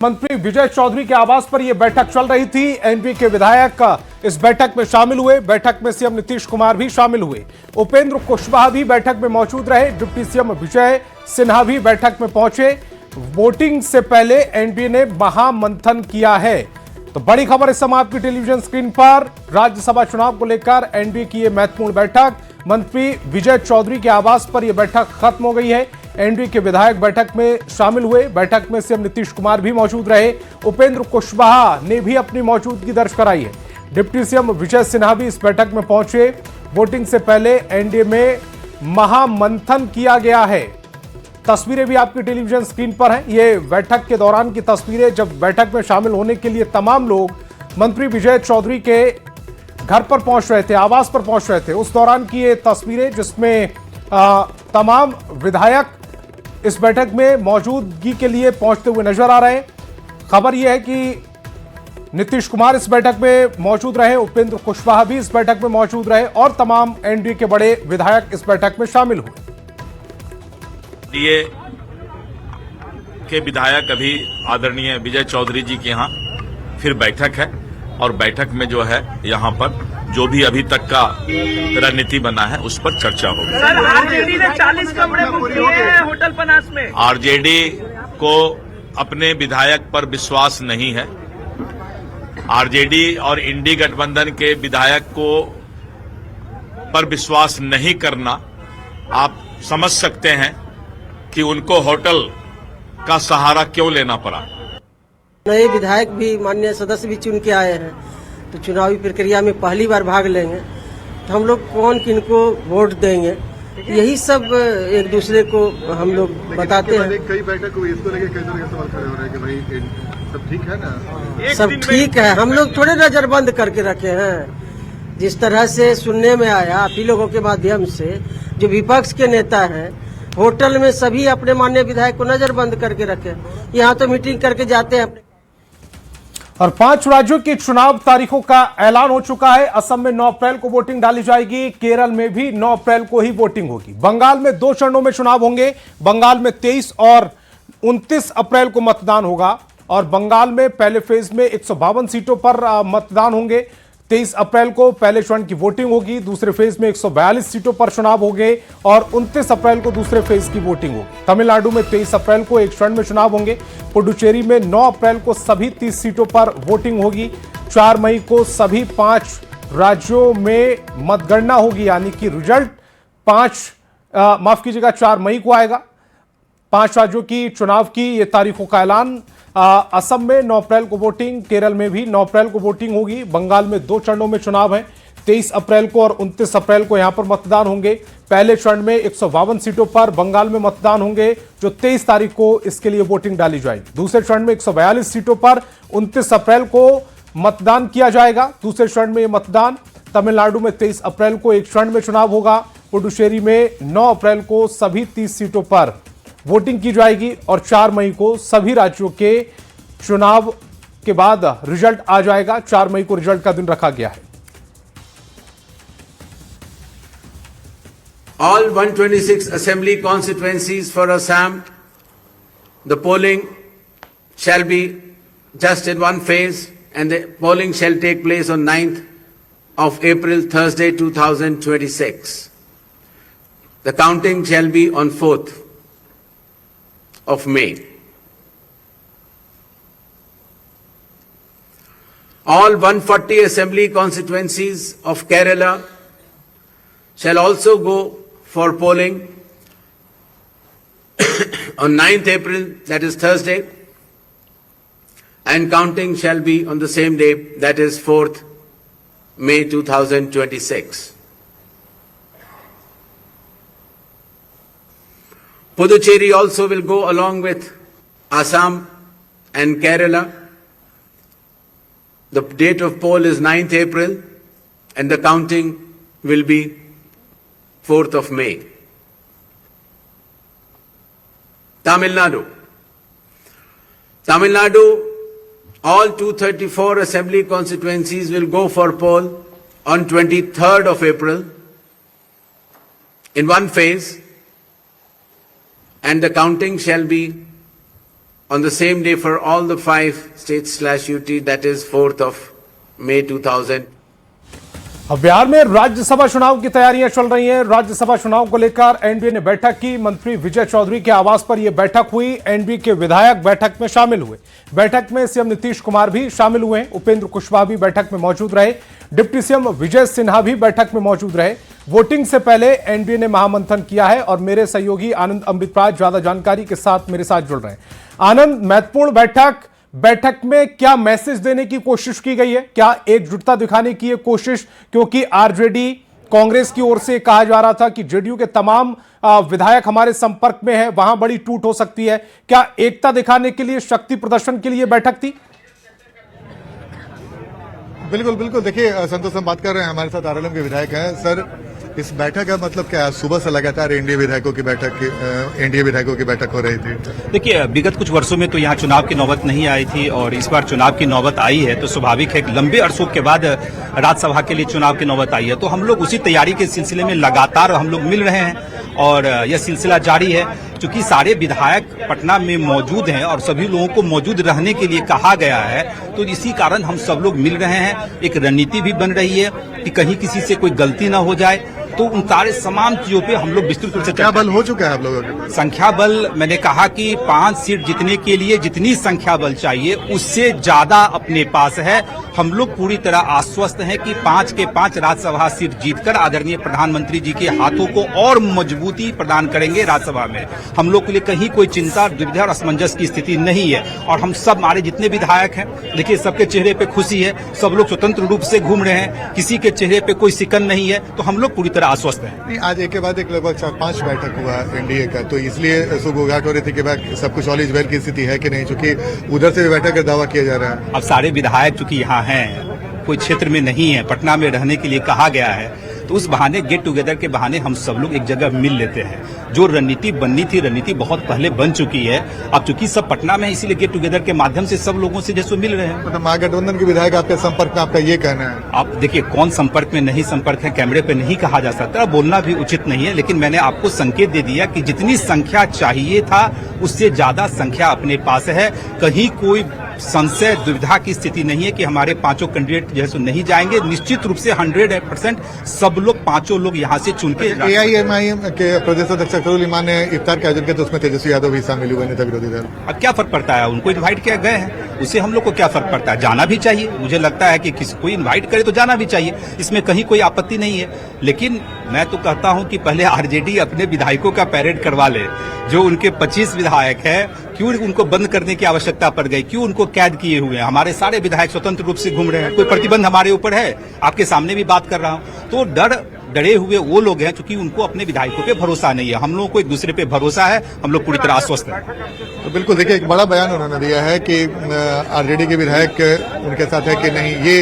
मंत्री विजय चौधरी के आवास पर यह बैठक चल रही थी। एनडीए के विधायक इस बैठक में शामिल हुए। बैठक में सीएम नीतीश कुमार भी शामिल हुए। उपेंद्र कुशवाहा भी बैठक में मौजूद रहे। डिप्टी सीएम विजय सिन्हा भी बैठक में पहुंचे। वोटिंग से पहले एनडीए ने महामंथन किया है। तो बड़ी खबर इस समय आपकी टेलीविजन स्क्रीन पर। राज्यसभा चुनाव को लेकर एनडीए की यह महत्वपूर्ण बैठक, मंत्री विजय चौधरी के आवास पर यह बैठक खत्म हो गई है। एनडीए के विधायक बैठक में शामिल हुए। बैठक में सीएम नीतीश कुमार भी मौजूद रहे। उपेंद्र कुशवाहा ने भी अपनी मौजूदगी दर्ज कराई है। डिप्टी सीएम विजय सिन्हा भी इस बैठक में पहुंचे। वोटिंग से पहले एनडीए में महामंथन किया गया है। तस्वीरें भी आपकी टेलीविजन स्क्रीन पर हैं। ये बैठक के दौरान की तस्वीरें, जब बैठक में शामिल होने के लिए तमाम लोग मंत्री विजय चौधरी के घर पर पहुंच रहे थे, आवास पर पहुंच रहे थे, उस दौरान की ये तस्वीरें, जिसमें तमाम विधायक इस बैठक में मौजूदगी के लिए पहुंचते हुए नजर आ रहे हैं। खबर यह है कि नीतीश कुमार इस बैठक में मौजूद रहे, उपेंद्र कुशवाहा भी इस बैठक में मौजूद रहे और तमाम एनडीए के बड़े विधायक इस बैठक में शामिल हुए। एनडीए के विधायक अभी आदरणीय विजय चौधरी जी के यहाँ फिर बैठक है और बैठक में जो है यहाँ पर जो भी अभी तक का रणनीति बना है उस पर चर्चा होगी। सर, आरजेडी ने 40 कमरे बुक किए हैं होटल पनास में। आरजेडी को अपने विधायक पर विश्वास नहीं है। आरजेडी और इंडी गठबंधन के विधायक को पर विश्वास नहीं करना, आप समझ सकते हैं कि उनको होटल का सहारा क्यों लेना पड़ा। नए विधायक भी, माननीय सदस्य भी चुन के आए हैं, तो चुनावी प्रक्रिया में पहली बार भाग लेंगे, तो हम लोग कौन किनको वोट देंगे, यही सब एक दूसरे को हम लोग बताते हैं। कई बैठक हुई, इसको लेकर कई तरह के सवाल खड़े हो रहे हैं कि भाई सब ठीक है ना? सब ठीक है, हम लोग थोड़े नजरबंद करके रखे हैं। जिस तरह से सुनने में आया आप ही लोगों के माध्यम से, जो विपक्ष के नेता हैं होटल में सभी अपने माननीय विधायक को नजरबंद करके रखे। यहाँ तो मीटिंग करके जाते हैं। और 5 राज्यों की चुनाव तारीखों का ऐलान हो चुका है। असम में 9 अप्रैल को वोटिंग डाली जाएगी। केरल में भी 9 अप्रैल को ही वोटिंग होगी। बंगाल में 2 चरणों में चुनाव होंगे। बंगाल में 23 और 29 अप्रैल को मतदान होगा और बंगाल में पहले फेज में 152 सीटों पर मतदान होंगे। 23 अप्रैल को पहले चरण की वोटिंग होगी। दूसरे फेज में 142 सीटों पर चुनाव होंगे और 29 अप्रैल को दूसरे फेज की वोटिंग होगी। तमिलनाडु में 23 अप्रैल को एक चरण में चुनाव होंगे। पुडुचेरी में 9 अप्रैल को सभी 30 सीटों पर वोटिंग होगी। 4 मई को सभी 5 राज्यों में मतगणना होगी, यानी कि रिजल्ट 4 मई को आएगा। 5 राज्यों की चुनाव की ये तारीखों का ऐलान। असम में 9 अप्रैल को वोटिंग, केरल में भी 9 अप्रैल को वोटिंग होगी। बंगाल में 2 चरणों में चुनाव है। 23 अप्रैल को और 29 अप्रैल को यहां पर मतदान होंगे। पहले चरण में 152 सीटों पर बंगाल में मतदान होंगे, जो 23 तारीख को इसके लिए वोटिंग डाली जाएगी। दूसरे चरण में 142 सीटों पर 29 अप्रैल को मतदान किया जाएगा। दूसरे चरण में यह मतदान तमिलनाडु में 23 अप्रैल को एक चरण में चुनाव होगा। पुडुचेरी में 9 अप्रैल को सभी 30 सीटों पर वोटिंग की जाएगी और 4 मई को सभी राज्यों के चुनाव के बाद रिजल्ट आ जाएगा। 4 मई को रिजल्ट का दिन रखा गया है। All 126 assembly constituencies for Assam, the polling shall be just in one phase and the polling shall take place on 9th of April, Thursday, 2026. The counting shall be on 4th of May. All 140 assembly constituencies of Kerala shall also go for polling on 9th April, that is Thursday, and counting shall be on the same day, that is 4th May 2026. Puducherry also will go along with Assam and Kerala. The date of poll is 9th April and the counting will be 4th of May. Tamil Nadu. All 234 assembly constituencies will go for poll on 23rd of April in one phase and the counting shall be on the same day for all the 5 states/UT, that is 4th of May 2000. अब बिहार में राज्यसभा चुनाव की तैयारियां चल रही हैं। राज्यसभा चुनाव को लेकर एनडीए ने बैठक की। मंत्री विजय चौधरी के आवास पर यह बैठक हुई। एनडीए के विधायक बैठक में शामिल हुए। बैठक में सीएम नीतीश कुमार भी शामिल हुए। उपेंद्र कुशवाहा भी बैठक में मौजूद रहे। डिप्टी सीएम विजय सिन्हा भी बैठक में मौजूद रहे। वोटिंग से पहले एनडीए ने महामंथन किया है और मेरे सहयोगी आनंद अमृतराज ज्यादा जानकारी के साथ मेरे साथ जुड़ रहे हैं। आनंद, महत्वपूर्ण बैठक में क्या मैसेज देने की कोशिश की गई है? क्या एकजुटता दिखाने की कोशिश? क्योंकि आरजेडी कांग्रेस की ओर से कहा जा रहा था कि जेडीयू के तमाम विधायक हमारे संपर्क में हैं, वहां बड़ी टूट हो सकती है। क्या एकता दिखाने के लिए, शक्ति प्रदर्शन के लिए बैठक थी? बिल्कुल बिल्कुल। देखिए संतोष, हम बात कर रहे हैं, हमारे साथ आरएलएम के विधायक हैं। सर, इस बैठक का मतलब क्या है? सुबह से लगातार एनडीए विधायकों की बैठक हो रही थी। देखिए, विगत कुछ वर्षों में तो यहाँ चुनाव की नौबत नहीं आई थी और इस बार चुनाव की नौबत आई है तो स्वाभाविक है कि लंबे अरसों के बाद राज्यसभा के लिए चुनाव की नौबत आई है। तो हम लोग उसी तैयारी के सिलसिले में लगातार हम लोग मिल रहे हैं और यह सिलसिला जारी है। चूंकि सारे विधायक पटना में मौजूद हैं और सभी लोगों को मौजूद रहने के लिए कहा गया है, तो इसी कारण हम सब लोग मिल रहे हैं। एक रणनीति भी बन रही है कि कहीं किसी से कोई गलती ना हो जाए, तो उन सारे तमाम चीजों पे हम लोग विस्तृत रूप से क्या बल हो चुका है आप लोगों के? संख्या बल, मैंने कहा कि 5 सीट जीतने के लिए जितनी संख्या बल चाहिए उससे ज्यादा अपने पास है। हम लोग पूरी तरह आश्वस्त हैं कि 5 के 5 राज्यसभा सीट जीतकर आदरणीय प्रधानमंत्री जी के हाथों को और मजबूती प्रदान करेंगे राज्यसभा में। हम लोग के लिए कहीं कोई चिंता, दुविधा और असमंजस की स्थिति नहीं है और हम सब, हमारे जितने विधायक हैं, देखिए सबके चेहरे पे खुशी है, सब लोग स्वतंत्र रूप से घूम रहे हैं, किसी के चेहरे पे कोई सिकन नहीं है, तो हम लोग पूरी तरह आश्वस्त हैं। नहीं, आज एक के बाद एक लगभग 4-5 बैठक हुआ एनडीए का, तो इसलिए सुगबुगाहट हो रही थी कि भाई सब कुछ ऑल इज वेल की स्थिति है कि नहीं, चूंकि उधर से भी बैठक का दावा किया जा रहा है। अब सारे विधायक चूंकि यहाँ हैं, कोई क्षेत्र में नहीं है, पटना में रहने के लिए कहा गया है, तो उस बहाने, गेट टुगेदर के बहाने हम सब लोग एक जगह मिल लेते हैं। जो रणनीति बननी थी, रणनीति बहुत पहले बन चुकी है। अब चूंकि सब पटना में है, इसीलिए गेट टुगेदर के माध्यम से सब लोगों से जैसे मिल रहे हैं। मतलब महागठबंधन के विधायक आपके संपर्क में, आपका ये कहना है? आप देखिए, कौन संपर्क में नहीं संपर्क है, कैमरे पे नहीं कहा जा सकता, बोलना भी उचित नहीं है, लेकिन मैंने आपको संकेत दे दिया कि जितनी संख्या चाहिए था उससे ज्यादा संख्या अपने पास है। कहीं कोई संशय, दुविधा की स्थिति नहीं है कि हमारे 5 कैंडिडेट जैसे नहीं जाएंगे। निश्चित रूप से 100% सब लोग, 5 लोग यहाँ से चुन के। एआईएमआईएम के प्रदेश अध्यक्ष अख्तरुल इमान ने इफ्तार का आयोजन किया, तो उसमें तेजस्वी यादव भी शामिल हुए, नेता विरोधी दल। अब क्या फर्क पड़ता है, उनको इन्वाइट किया गए हैं, उससे हम लोग को क्या फर्क पड़ता है? जाना भी चाहिए, मुझे लगता है कि किसी को इन्वाइट करे तो जाना भी चाहिए, इसमें कहीं कोई आपत्ति नहीं है। लेकिन मैं तो कहता हूं कि पहले आरजेडी अपने विधायकों का पैरेड करवा ले। जो उनके 25 विधायक है, क्यों उनको बंद करने की आवश्यकता पड़ गई? क्यों उनको कैद किए हुए हैं? हमारे सारे विधायक स्वतंत्र रूप से घूम रहे हैं, कोई प्रतिबंध हमारे ऊपर है? आपके सामने भी बात कर रहा हूं। तो डरे हुए वो लोग हैं क्योंकि उनको अपने विधायकों पे भरोसा नहीं है। हम लोगों को एक दूसरे पे भरोसा है, हम लोग पूरी तरह आश्वस्त हैं। तो बिल्कुल, देखिए एक बड़ा बयान उन्होंने दिया है कि आरजेडी के विधायक उनके साथ है कि नहीं, ये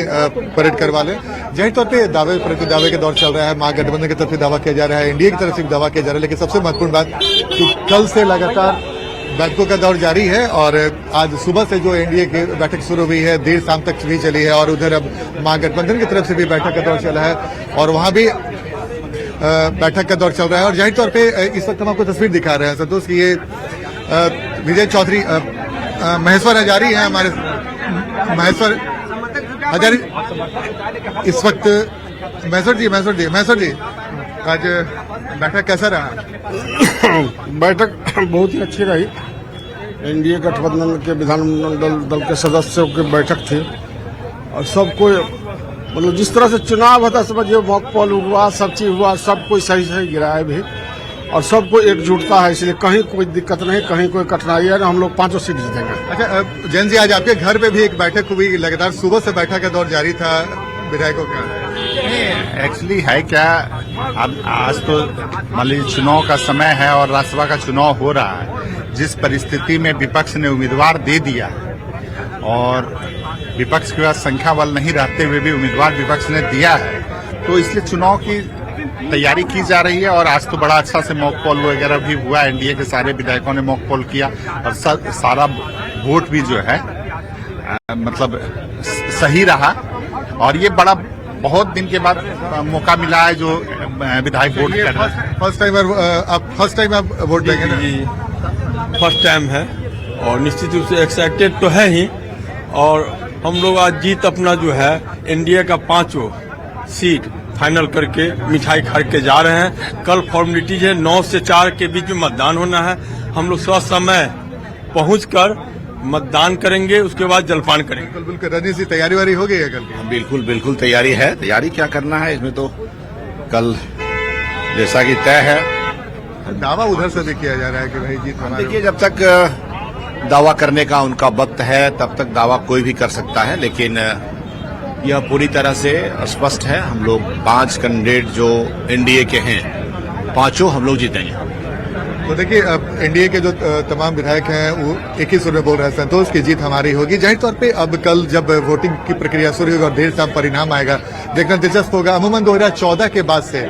परेड करवा ले। जाहिर तौर पे दावे प्रति दावे के दौर चल रहा है, महागठबंधन की तरफ से दावा किया जा रहा है, एनडीए की तरफ से भी दावा किया जा रहा है, लेकिन सबसे महत्वपूर्ण बात कि कल से लगातार बैठकों का दौर जारी है और आज सुबह से जो एनडीए की बैठक शुरू हुई है, देर शाम तक भी चली है और उधर अब महागठबंधन की तरफ से भी बैठक का दौर चला है और वहां भी बैठक का दौर चल रहा है। और जाहिर तौर पे इस वक्त हम आपको तस्वीर दिखा रहे हैं संतोष की, ये विजय चौधरी, महेश्वर हजारी हैं हमारे, महेश्वर हजारी इस वक्त। महेश्वर जी आज बैठक कैसा रहा? बैठक बहुत ही अच्छी रही। एनडीए गठबंधन के विधानमंडल दल के सदस्यों की बैठक थी और सबको, मतलब जिस तरह से चुनाव होता, समझिए मॉक पोल हुआ, सब चीज हुआ, सब कोई सही सही गिराया भी और सबको एकजुटता है, इसलिए कहीं कोई दिक्कत नहीं, कहीं कोई कठिनाई है। हम लोग 5 सीट जीतेंगे। अच्छा जैन जी, आज आपके घर पे भी एक बैठक हुई, लगातार सुबह से बैठक का दौर जारी था विधायकों का। एक्चुअली है क्या, अब आज तो मान लीजिए चुनाव का समय है और राज्यसभा का चुनाव हो रहा है। जिस परिस्थिति में विपक्ष ने उम्मीदवार दे दिया और विपक्ष के पास संख्या बल नहीं रहते हुए भी उम्मीदवार विपक्ष ने दिया है, तो इसलिए चुनाव की तैयारी की जा रही है। और आज तो बड़ा अच्छा से मॉक पोल वगैरह भी हुआ, एनडीए के सारे विधायकों ने मॉक पोल किया और सारा वोट भी जो है मतलब सही रहा और ये बड़ा बहुत दिन के बाद मौका मिला है जो विधायक वोट कर रहे हैं। फर्स्ट टाइम आप वोट देंगे ना? फर्स्ट टाइम है और निश्चित रूप से एक्साइटेड तो है ही। और हम लोग आज जीत अपना जो है एनडीए का 5 सीट फाइनल करके मिठाई खा के जा रहे हैं। कल फॉर्मेलिटीज है, 9 से 4 के बीच में मतदान होना है। हम लोग समय पहुंचकर मतदान करेंगे, उसके बाद जलपान करेंगे। बिल्कुल बिल्कुल। रजनी जी, तैयारी वारी हो गई है कल की? बिल्कुल बिल्कुल तैयारी है। तैयारी क्या करना है, इसमें तो कल जैसा कि तय है। दावा उधर से भी किया जा रहा है कि भाई जीत हमारी। देखिए, जब तक दावा करने का उनका वक्त है तब तक दावा कोई भी कर सकता है, लेकिन यह पूरी तरह से स्पष्ट है। हम लोग 5 कैंडिडेट जो एनडीए के हैं, 5 हम लोग जीतेंगे। तो देखिए, अब एनडीए के जो तमाम विधायक हैं वो एक ही सुर में बोल रहे हैं, संतोष की जीत हमारी होगी। जाहिर तौर पे अब कल जब वोटिंग की प्रक्रिया शुरू होगी और देर शाम परिणाम आएगा, देखना दिलचस्प होगा। अमूमन 2014 के बाद से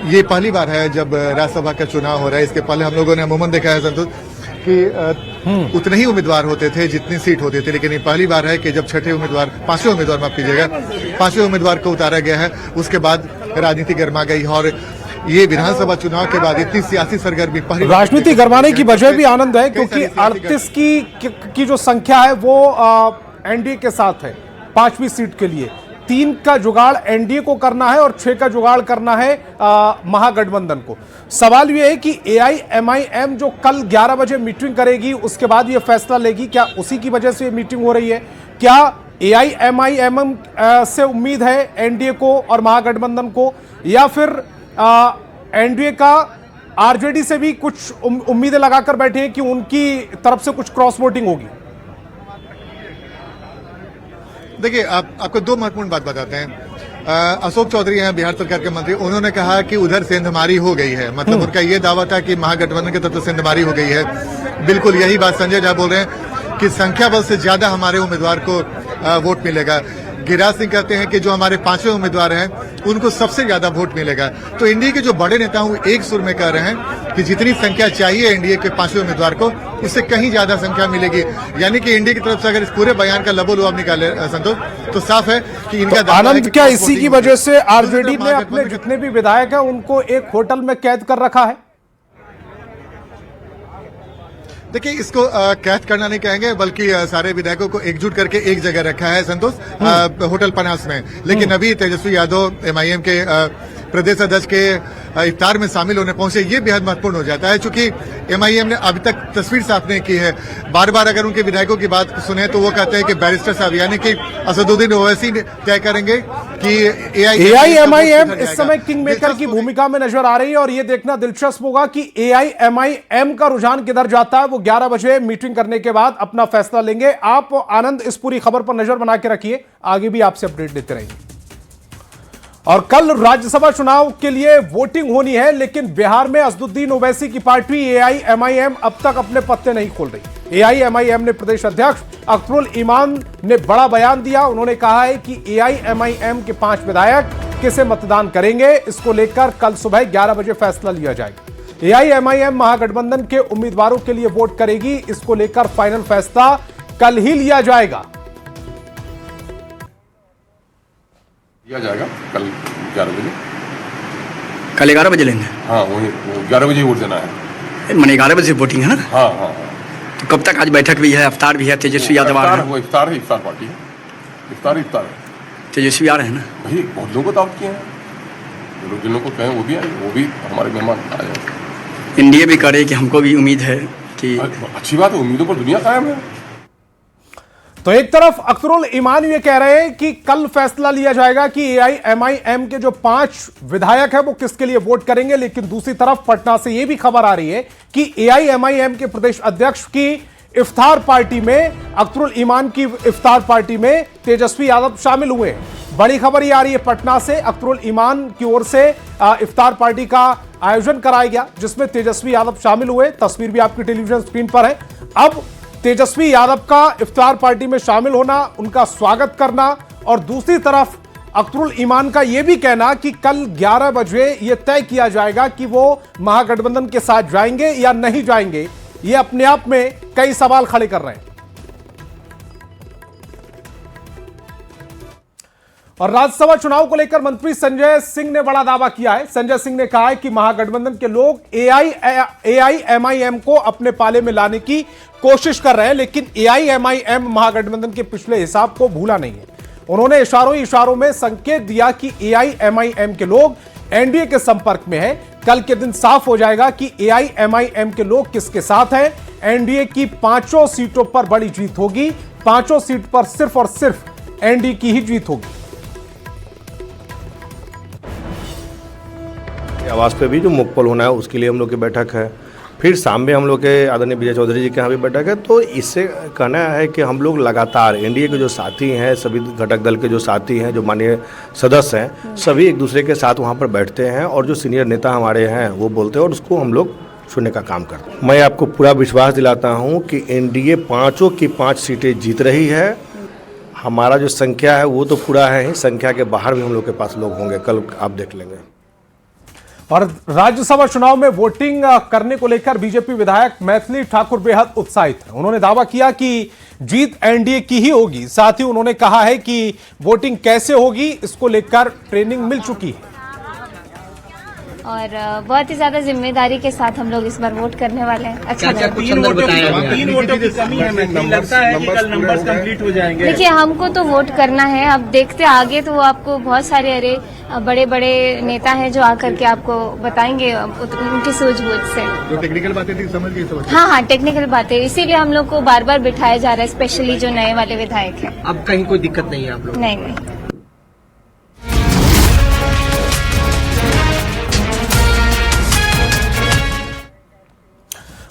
ये पहली बार है जब राज्यसभा का चुनाव हो रहा है। इसके पहले हम लोगों ने अमूमन देखा है संतोष कि उतने ही उम्मीदवार होते थे जितनी सीट होती थी, लेकिन ये पहली बार है कि जब 5वें उम्मीदवार माफ कीजिएगा, 5वें उम्मीदवार को उतारा गया है। उसके बाद राजनीति गर्मा गई और ये विधानसभा चुनाव के बाद इतनी सियासी सरगर्मी पहली राजनीति गरमाने की वजह भी आनंद है क्योंकि 38 की जो संख्या है वो एनडीए के साथ है 5वीं सीट के लिए। 3 का जुगाड़ एनडीए को करना है और 6 का जुगाड़ करना है महागठबंधन को। सवाल यह है कि एआईएमआईएम जो कल 11 बजे मीटिंग करेगी उसके बाद यह फैसला लेगी, क्या उसी की वजह से ये मीटिंग हो रही है? क्या एआईएमआईएम से उम्मीद है एनडीए को और महागठबंधन को, या फिर एनडीए का आरजेडी से भी कुछ उम्मीदें लगाकर बैठे हैं कि उनकी तरफ से कुछ क्रॉस वोटिंग होगी? देखिए, आपको 2 महत्वपूर्ण बात बताते हैं। अशोक चौधरी हैं बिहार सरकार के मंत्री, उन्होंने कहा कि उधर सेंधमारी हो गई है। मतलब उनका ये दावा था कि महागठबंधन की तरफ से सेंधमारी हो गई है। बिल्कुल यही बात संजय झा बोल रहे हैं कि संख्या बल से ज्यादा हमारे उम्मीदवार को वोट मिलेगा। गिरिराज सिंह कहते हैं कि जो हमारे 5वें उम्मीदवार हैं उनको सबसे ज्यादा वोट मिलेगा। तो एनडीए के जो बड़े नेता हैं वो एक सुर में कह रहे हैं कि जितनी संख्या चाहिए एनडीए के 5वें उम्मीदवार को, उससे कहीं ज्यादा संख्या मिलेगी। यानी कि एनडीए की तरफ से अगर इस पूरे बयान का लबोलुआब निकाले संतोष, तो साफ है कि इनका तो आनंद, क्या इसी की वजह से आरजेडी ने अपने जितने भी विधायक हैं उनको एक होटल में कैद कर रखा है? देखिए, इसको कैद करना नहीं कहेंगे, बल्कि सारे विधायकों को एकजुट करके एक जगह रखा है संतोष, होटल पनास में। लेकिन अभी तेजस्वी यादव एमआईएम के प्रदेश अध्यक्ष के इफ्तार में शामिल होने पहुंचे, ये बेहद महत्वपूर्ण हो जाता है क्योंकि एमआईएम ने अभी तक तस्वीर साफ नहीं की है। बार बार अगर उनके विधायकों की बात सुने तो वो कहते हैं कि बैरिस्टर साहब यानी कि असदुद्दीन ओवैसी तय करेंगे कि एआईएमआईएम इस समय किंग मेकर की भूमिका में नजर आ रही है और ये देखना दिलचस्प होगा कि एआईएमआईएम का रुझान किधर जाता है। वो 11 बजे मीटिंग करने के बाद अपना फैसला लेंगे। आप आनंद इस पूरी खबर पर नजर बना के रखिए, आगे भी आपसे अपडेट देते रहेंगे। और कल राज्यसभा चुनाव के लिए वोटिंग होनी है, लेकिन बिहार में असदुद्दीन ओवैसी की पार्टी एआईएमआईएम अब तक अपने पत्ते नहीं खोल रही। एआईएमआईएम ने प्रदेश अध्यक्ष अख्तरुल ईमान ने बड़ा बयान दिया। उन्होंने कहा है कि एआईएमआईएम के 5 विधायक किसे मतदान करेंगे, इसको लेकर कल सुबह 11 बजे फैसला लिया जाएगा। एआईएमआईएम महागठबंधन के उम्मीदवारों के लिए वोट करेगी, इसको लेकर फाइनल फैसला कल ही लिया जाएगा। किया जाएगा कल 11 बजे। कल 11 बजे लेंगे? हाँ, वही 11 बजे वोट देना है। मैंने 11 बजे वोटिंग है ना? हाँ हाँ। तो कब तक? आज बैठक भी है, इफ्तार भी है, तेजस्वी यादव आ रहे हैं। इफ्तार है, इफ्तार पार्टी है, इफ्तार है। तेजस्वी आ रहे हैं ना? भाई बहुत लोगों को दावत किए हैं, जिन लोगों को कहें वो भी आए, वो भी हमारे मेहमान आ जाए। एनडीए भी करे कि हमको भी उम्मीद है कि अच्छी बात है, उम्मीदों पर दुनिया कायम है। तो एक तरफ अख्तरुल ईमान ये कह रहे हैं कि कल फैसला लिया जाएगा कि एआईएमआईएम के जो 5 विधायक है वो किसके लिए वोट करेंगे, लेकिन दूसरी तरफ पटना से ये भी खबर आ रही है कि एआईएमआईएम के प्रदेश अध्यक्ष की इफ्तार पार्टी में, अख्तरुल ईमान की इफ्तार पार्टी में तेजस्वी यादव शामिल हुए। बड़ी खबर ये आ रही है पटना से, अख्तरुल ईमान की ओर से इफ्तार पार्टी का आयोजन कराया गया जिसमें तेजस्वी यादव शामिल हुए। तस्वीर भी आपकी टेलीविजन स्क्रीन पर है। अब तेजस्वी यादव का इफ्तार पार्टी में शामिल होना, उनका स्वागत करना, और दूसरी तरफ अख्तरुल ईमान का यह भी कहना कि कल 11 बजे यह तय किया जाएगा कि वो महागठबंधन के साथ जाएंगे या नहीं जाएंगे। ये अपने आप में कई सवाल खड़े कर रहे हैं। और राज्यसभा चुनाव को लेकर मंत्री संजय सिंह ने बड़ा दावा किया है। संजय सिंह ने कहा है कि महागठबंधन के लोग AIMIM को अपने पाले में लाने की कोशिश कर रहे हैं, लेकिन AIMIM महागठबंधन के पिछले हिसाब को भूला नहीं है। उन्होंने इशारों में संकेत दिया कि AIMIM के लोग एनडीए के संपर्क में है। कल के दिन साफ हो जाएगा कि AIMIM के लोग किसके साथ हैं। एनडीए की 5 सीटों पर बड़ी जीत होगी। 5 सीट पर सिर्फ और सिर्फ एनडीए की ही जीत होगी। आवास पे भी जो मुकपोल होना है उसके लिए हम लोग की बैठक है। फिर शाम में हम लोग के आदरणीय विजय चौधरी जी के यहाँ भी बैठक है। तो इससे कहना है कि हम लोग लगातार एनडीए के जो साथी हैं, सभी घटक दल के जो साथी हैं, जो माननीय सदस्य हैं, सभी एक दूसरे के साथ वहाँ पर बैठते हैं और जो सीनियर नेता हमारे हैं वो बोलते हैं और उसको हम लोग सुनने का काम करते हैं। मैं आपको पूरा विश्वास दिलाता हूँ कि एनडीए 5 की 5 सीटें जीत रही है। हमारा जो संख्या है वो तो पूरा है ही, संख्या के बाहर भी हम लोग के पास लोग होंगे, कल आप देख लेंगे। और राज्यसभा चुनाव में वोटिंग करने को लेकर बीजेपी विधायक मैथिली ठाकुर बेहद उत्साहित है। उन्होंने दावा किया कि जीत एनडीए की ही होगी। साथ ही उन्होंने कहा है कि वोटिंग कैसे होगी इसको लेकर ट्रेनिंग मिल चुकी है और बहुत ही ज्यादा जिम्मेदारी के साथ हम लोग इस बार वोट करने वाले हैं। अच्छा, 3 वोटों की कमी है, लगता है कि कल नंबर्स कंप्लीट हो जाएंगे। देखिए, हमको तो वोट करना है। अब देखते आगे तो आपको बहुत सारे बड़े बड़े नेता हैं जो आकर के आपको बताएंगे उनकी सूझबूझ से। जो टेक्निकल बातें थी समझ गई। हाँ, टेक्निकल बातें, इसीलिए हम लोग को बार बार बिठाया जा रहा है, स्पेशली जो नए वाले विधायक हैं। अब कहीं कोई दिक्कत नहीं है आप लोग? नहीं।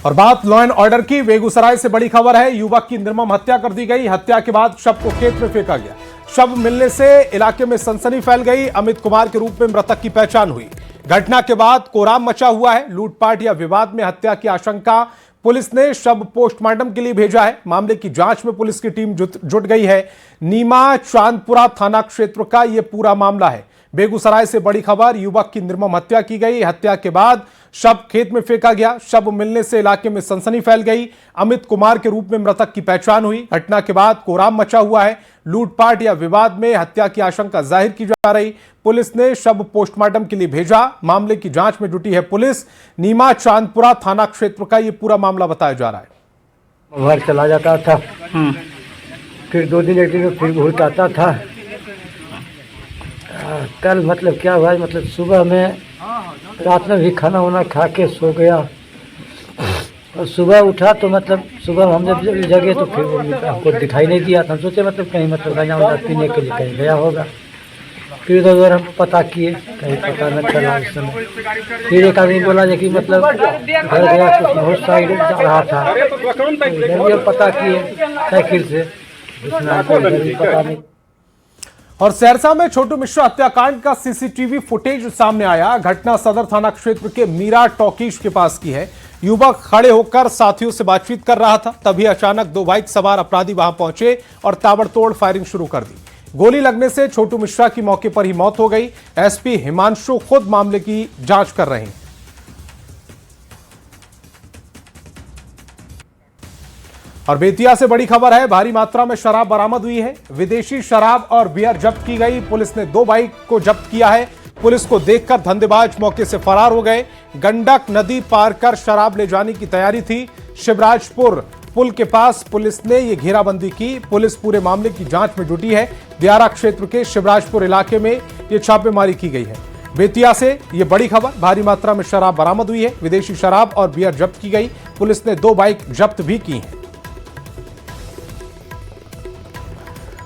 और बात लॉ एंड ऑर्डर की। बेगूसराय से बड़ी खबर है। युवक की निर्मम हत्या कर दी गई। हत्या के बाद शव को खेत में फेंका गया। शव मिलने से इलाके में सनसनी फैल गई। अमित कुमार के रूप में मृतक की पहचान हुई। घटना के बाद कोहराम मचा हुआ है। लूटपाट या विवाद में हत्या की आशंका। पुलिस ने शव पोस्टमार्टम के लिए भेजा है। मामले की जांच में पुलिस की टीम जुट गई है। नीमा चांदपुरा थाना क्षेत्र का यह पूरा मामला है। बेगूसराय से बड़ी खबर। युवक की निर्मम हत्या की गई। हत्या के बाद शव खेत में फेंका गया। शव मिलने से इलाके में सनसनी फैल गई। अमित कुमार के रूप में मृतक की पहचान हुई। घटना के बाद कोहराम मचा हुआ है। लूटपाट या विवाद में हत्या की आशंका जाहिर की जा रही। पुलिस ने शव पोस्टमार्टम के लिए भेजा। मामले की जांच में जुटी है पुलिस। नीमा चांदपुरा थाना क्षेत्र का यह पूरा मामला बताया जा रहा है। घर चला जाता था, फिर 2 दिन 1 दिन फिर भूत आता था। कल मतलब क्या हुआ, मतलब सुबह में रात में भी खाना वाना खा के सो गया और सुबह उठा तो मतलब सुबह हम जब जगे तो फिर वो हमको दिखाई नहीं दिया। हम सोचे मतलब कहीं मतलब गांजा वाला पीने के लिए कहीं गया होगा। फिर इधर हम पता किए, कहीं पता न चला उस समय। फिर एक आदमी बोला कि मतलब घर गया तो बहुत साइड जा रहा था। तो पता किए साइकिल से, पता नहीं। और सहरसा में छोटू मिश्रा हत्याकांड का सीसीटीवी फुटेज सामने आया। घटना सदर थाना क्षेत्र के मीरा टॉकीज के पास की है। युवक खड़े होकर साथियों से बातचीत कर रहा था, तभी अचानक 2 बाइक सवार अपराधी वहां पहुंचे और ताबड़तोड़ फायरिंग शुरू कर दी। गोली लगने से छोटू मिश्रा की मौके पर ही मौत हो गई। एसपी हिमांशु खुद मामले की जांच कर रहे हैं। और बेतिया से बड़ी खबर है। भारी मात्रा में शराब बरामद हुई है। विदेशी शराब और बियर जब्त की गई। पुलिस ने 2 बाइक को जब्त किया है। पुलिस को देखकर धंधेबाज मौके से फरार हो गए। गंडक नदी पार कर शराब ले जाने की तैयारी थी। शिवराजपुर पुल के पास पुलिस ने यह घेराबंदी की। पुलिस पूरे मामले की जांच में जुटी है। दियारा क्षेत्र के शिवराजपुर इलाके में यह छापेमारी की गई है। बेतिया से यह बड़ी खबर। भारी मात्रा में शराब बरामद हुई है। विदेशी शराब और बियर जब्त की गई। पुलिस ने 2 बाइक जब्त भी की हैं।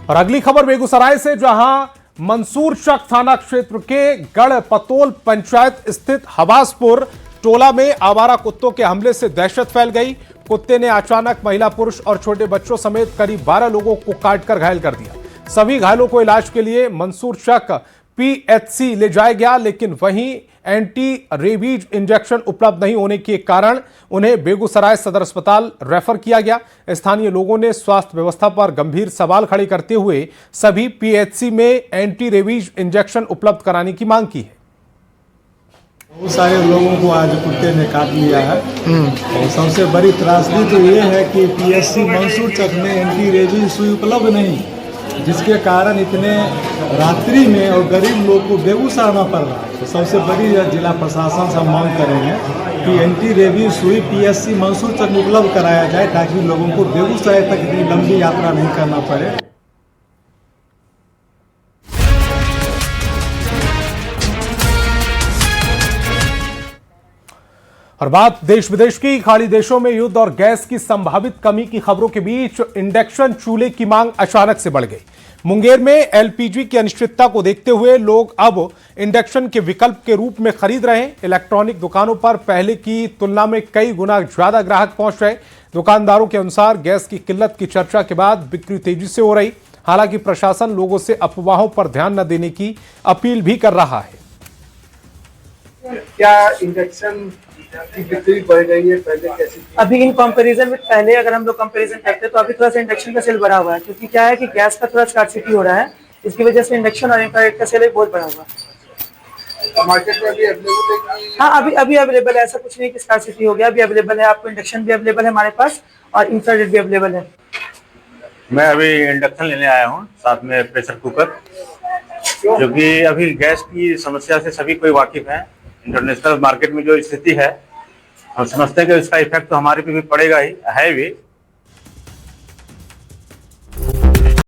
और अगली खबर बेगूसराय से, जहां मंसूरचक थाना क्षेत्र के गढ़पतोल पंचायत स्थित हवासपुर टोला में आवारा कुत्तों के हमले से दहशत फैल गई। कुत्ते ने अचानक महिला, पुरुष और छोटे बच्चों समेत करीब 12 लोगों को काटकर घायल कर दिया। सभी घायलों को इलाज के लिए मंसूरचक पीएचसी ले जाया गया, लेकिन वहीं एंटी रेबीज इंजेक्शन उपलब्ध नहीं होने के कारण उन्हें बेगूसराय सदर अस्पताल रेफर किया गया। स्थानीय लोगों ने स्वास्थ्य व्यवस्था पर गंभीर सवाल खड़े करते हुए सभी पीएचसी में एंटी रेबीज इंजेक्शन उपलब्ध कराने की मांग की है। बहुत सारे लोगों को आज कुत्ते ने काट लिया है और सबसे बड़ी त्रासदी तो ये है कि पीएचसी मंसूरचक में एंटी रेबीज सुई उपलब्ध नहीं। जिसके कारण इतने रात्रि में और गरीब लोग को बेगूसराय आना पड़ रहा है। तो सबसे बड़ी जिला प्रशासन से हम मांग करेंगे कि एंटी रेबीज सुई PSC मंसूर तक उपलब्ध कराया जाए, ताकि लोगों को बेगूसराय तक इतनी लंबी यात्रा नहीं करना पड़े। और बात देश विदेश की। खाड़ी देशों में युद्ध और गैस की संभावित कमी की खबरों के बीच इंडक्शन चूल्हे की मांग अचानक से बढ़ गई। मुंगेर में LPG की अनिश्चितता को देखते हुए लोग अब इंडक्शन के विकल्प के रूप में खरीद रहे हैं। इलेक्ट्रॉनिक दुकानों पर पहले की तुलना में कई गुना ज्यादा ग्राहक पहुंच रहे। दुकानदारों के अनुसार गैस की किल्लत की चर्चा के बाद बिक्री तेजी से हो रही। हालांकि प्रशासन लोगों से अफवाहों पर ध्यान न देने की अपील भी कर रहा है। क्या इंडक्शन की बिक्री बढ़ गई है पहले कैसी थी? अभी इन कंपैरिजन में पहले अगर हम लोग कंपैरिजन करते हैं तो अभी थोड़ा सा इंडक्शन का सेल बढ़ा हुआ है, क्योंकि क्या है कि गैस का थोड़ा स्कार्सिटी हो रहा है। इसकी वजह से इंडक्शन और इंफ्रारेड का सेल बहुत बढ़ा हुआ है। मार्केट में अभी अवेलेबल है? हाँ, अभी अवेलेबल है। ऐसा कुछ नहीं कि स्कार्सिटी हो गया, अभी अवेलेबल है। आपको इंडक्शन भी अवेलेबल है हमारे पास और इंफ्रारेड भी अवेलेबल है। मैं अभी इंडक्शन लेने आया हूँ, साथ में प्रेशर कुकर, क्योंकि अभी गैस की समस्या से सभी कोई वाकिफ है। इंटरनेशनल मार्केट में जो स्थिति है, हम समझते हैं कि इसका इफेक्ट तो हमारे पे भी पड़ेगा ही है भी।